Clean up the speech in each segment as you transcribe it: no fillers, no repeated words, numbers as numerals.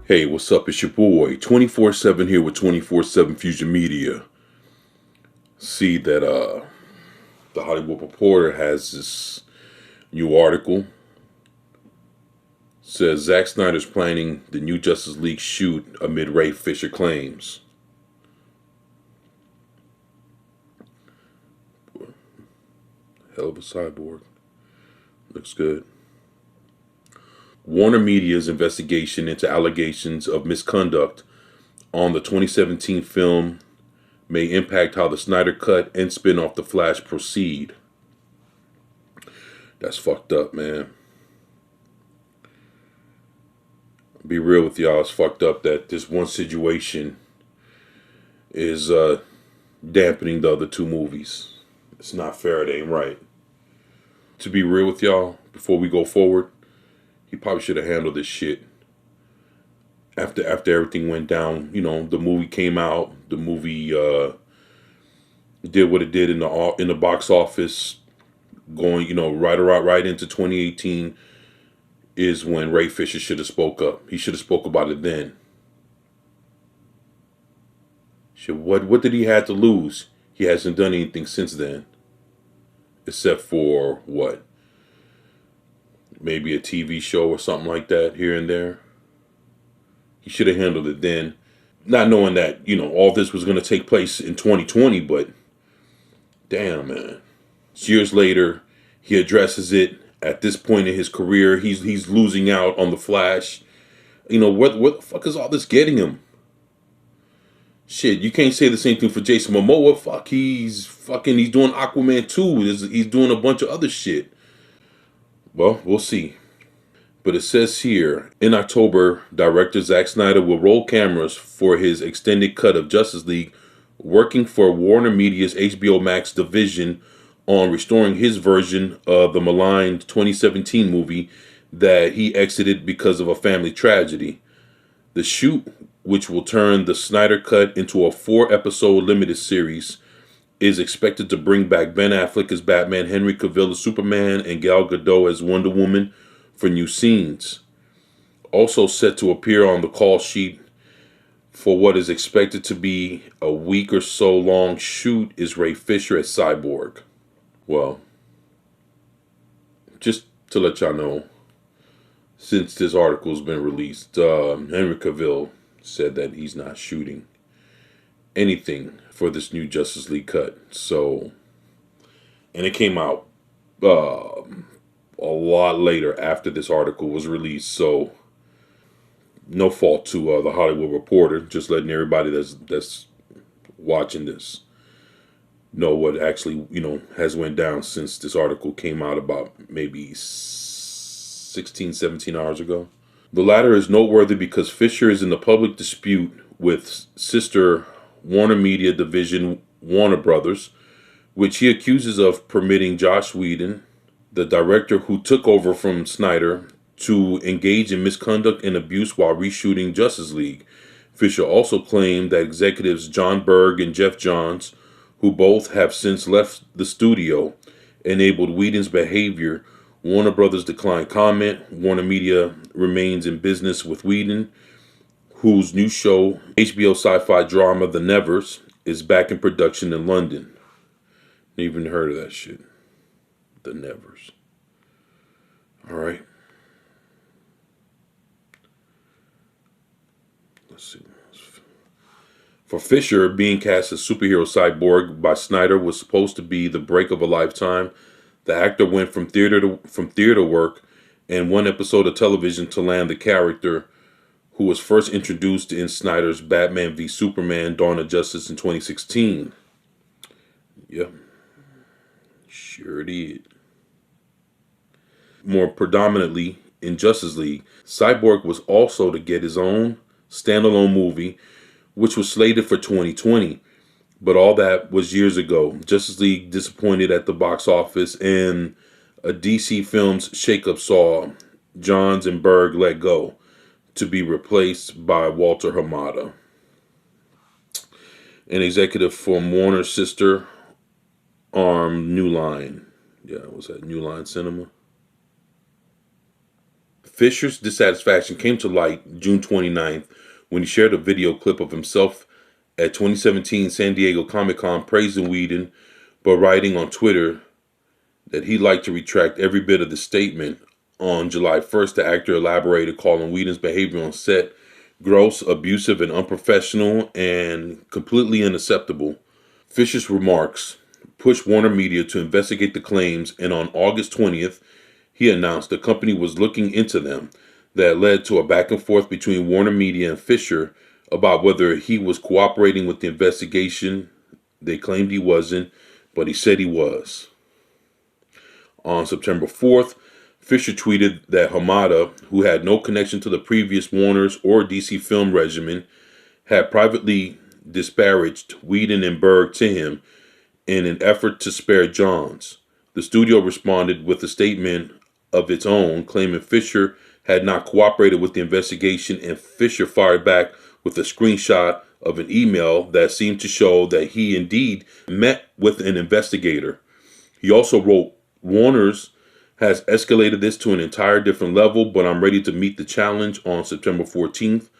Hey, what's up? It's your boy, 24/7 here with 24/7 Fusion Media. See that the Hollywood Reporter has this new article. Says Zack Snyder's planning the new Justice League shoot amid Ray Fisher claims. Hell of a cyborg. Looks good. WarnerMedia's investigation into allegations of misconduct on the 2017 film may impact how the Snyder Cut and spin-off The Flash proceed. That's fucked up, man. Be real with y'all, it's fucked up that this one situation is dampening the other two movies. It's not fair, it ain't right. To be real with y'all, before we go forward, he probably should have handled this shit after everything went down. You know, the movie came out, the movie did what it did in the box office, going, right into 2018 is when Ray Fisher should have spoke up. He should have spoke about it then. What did he have to lose? He hasn't done anything since then. Except for what? Maybe a TV show or something like that here and there. He should have handled it then. Not knowing that, all this was going to take place in 2020, but damn, man. Years later, he addresses it. At this point in his career, he's losing out on the Flash. What the fuck is all this getting him? Shit, you can't say the same thing for Jason Momoa. Fuck, he's doing Aquaman 2. He's doing a bunch of other shit. Well, we'll see. But it says here, in October, director Zack Snyder will roll cameras for his extended cut of Justice League, working for WarnerMedia's HBO Max division on restoring his version of the maligned 2017 movie that he exited because of a family tragedy. The shoot, which will turn the Snyder Cut into a 4-episode limited series, is expected to bring back Ben Affleck as Batman, Henry Cavill as Superman, and Gal Gadot as Wonder Woman for new scenes. Also set to appear on the call sheet for what is expected to be a week or so long shoot is Ray Fisher as Cyborg. Well, just to let y'all know, since this article's been released, Henry Cavill said that he's not shooting anything for this new Justice League cut. So, and it came out a lot later after this article was released. So, no fault to the Hollywood Reporter. Just letting everybody that's watching this know what actually has went down since this article came out about maybe 16, 17 hours ago. The latter is noteworthy because Fisher is in the public dispute with sister WarnerMedia division Warner Brothers, which he accuses of permitting Joss Whedon, the director who took over from Snyder, to engage in misconduct and abuse while reshooting Justice League. Fisher also claimed that executives John Berg and Jeff Johns, who both have since left the studio, enabled Whedon's behavior. Warner Brothers declined comment. WarnerMedia remains in business with Whedon, whose new show, HBO sci-fi drama The Nevers, is back in production in London. Never even heard of that shit. The Nevers. All right. Let's see. For Fisher, being cast as superhero Cyborg by Snyder was supposed to be the break of a lifetime. The actor went from theater work and one episode of television to land the character, who was first introduced in Snyder's Batman v Superman: Dawn of Justice in 2016. Yep, sure did. More predominantly in Justice League, Cyborg was also to get his own standalone movie, which was slated for 2020. But all that was years ago. Justice League disappointed at the box office, and a DC Films shakeup saw Johns and Berg let go to be replaced by Walter Hamada, an executive from Warner's sister arm New Line. Yeah, was that New Line Cinema? Fisher's dissatisfaction came to light June 29th when he shared a video clip of himself at 2017 San Diego Comic-Con praising Whedon, but writing on Twitter that he'd like to retract every bit of the statement. On July 1st, the actor elaborated, calling Whedon's behavior on set gross, abusive, and unprofessional, and completely unacceptable. Fisher's remarks pushed WarnerMedia to investigate the claims, and on August 20th, he announced the company was looking into them. That led to a back and forth between WarnerMedia and Fisher about whether he was cooperating with the investigation. They claimed he wasn't, but he said he was. On September 4th, Fisher tweeted that Hamada, who had no connection to the previous Warner's or DC film regimen, had privately disparaged Whedon and Berg to him in an effort to spare Johns. The studio responded with a statement of its own, claiming Fisher had not cooperated with the investigation, and Fisher fired back with a screenshot of an email that seemed to show that he indeed met with an investigator. He also wrote, "Warner's has escalated this to an entire different level, but I'm ready to meet the challenge." On September 14th,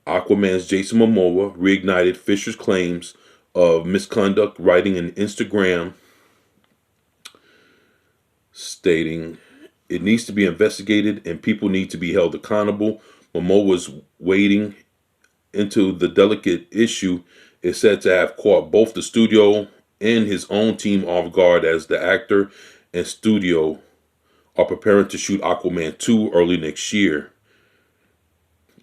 Aquaman's Jason Momoa reignited Fisher's claims of misconduct, writing an Instagram stating, "It needs to be investigated and people need to be held accountable." Momoa was wading into the delicate issue is said to have caught both the studio and his own team off guard, as the actor and studio are preparing to shoot Aquaman 2 early next year.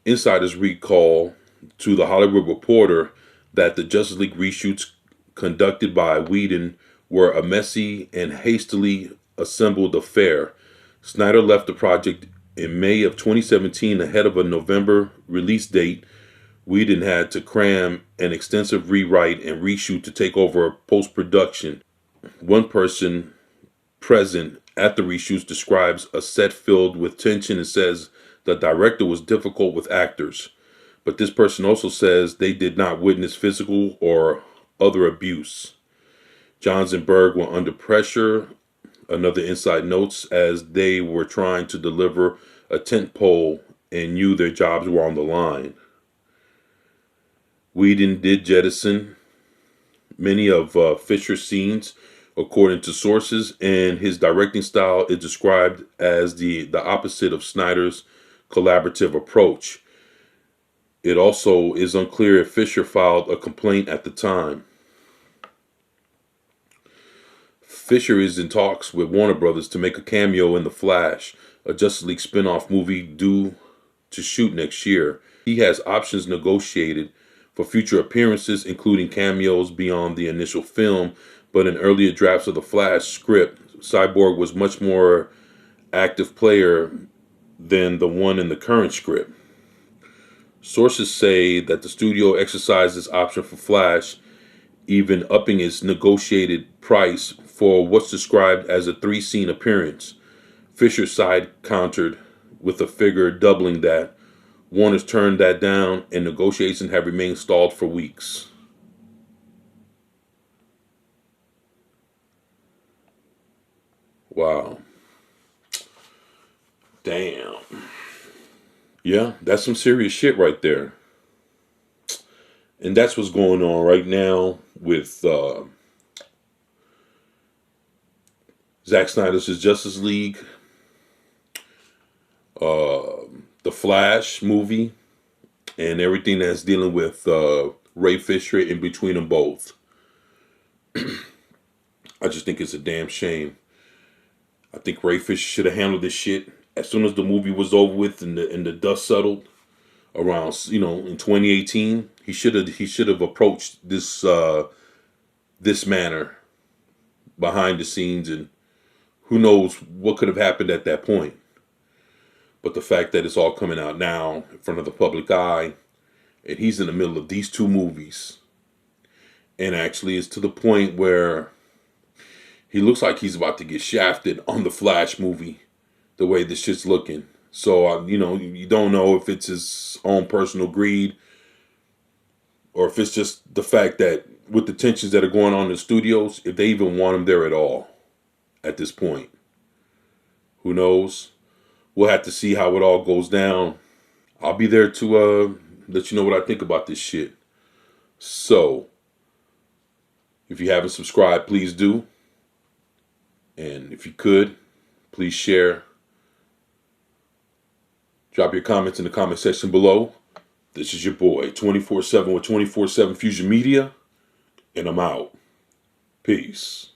Insiders recall to The Hollywood Reporter that the Justice League reshoots conducted by Whedon were a messy and hastily assembled affair. Snyder left the project in May of 2017 ahead of a November release date. Whedon had to cram an extensive rewrite and reshoot to take over post-production. One person present at the reshoots describes a set filled with tension and says the director was difficult with actors. But this person also says they did not witness physical or other abuse. Johns and Berg were under pressure, another inside notes, as they were trying to deliver a tentpole and knew their jobs were on the line. Whedon did jettison many of Fisher's scenes, according to sources, and his directing style is described as the opposite of Snyder's collaborative approach. It also is unclear if Fisher filed a complaint at the time. Fisher is in talks with Warner Brothers to make a cameo in The Flash, a Justice League spin-off movie due to shoot next year. He has options negotiated for future appearances, including cameos beyond the initial film, but in earlier drafts of the Flash script, Cyborg was much more active player than the one in the current script. Sources say that the studio exercised this option for Flash, even upping its negotiated price for what's described as a 3-scene appearance. Fisher's side countered with a figure doubling that. Warner's turned that down, and negotiations have remained stalled for weeks. Wow. Damn. Yeah, that's some serious shit right there. And that's what's going on right now with Zack Snyder's Justice League, the Flash movie, and everything that's dealing with Ray Fisher in between them both. I just think it's a damn shame. I think Ray Fisher should have handled this shit as soon as the movie was over with and the dust settled around, in 2018. He should have approached this this manner behind the scenes, and who knows what could have happened at that point. But the fact that it's all coming out now in front of the public eye, and he's in the middle of these two movies, and actually it's to the point where he looks like he's about to get shafted on the Flash movie, the way this shit's looking. So, you don't know if it's his own personal greed or if it's just the fact that with the tensions that are going on in the studios, if they even want him there at all at this point. Who knows? we'll have to see how it all goes down. I'll be there to let you know what I think about this shit. So, if you haven't subscribed, please do. And if you could, please share. Drop your comments in the comment section below. This is your boy, 24/7 with 24/7 Fusion Media. And I'm out. Peace.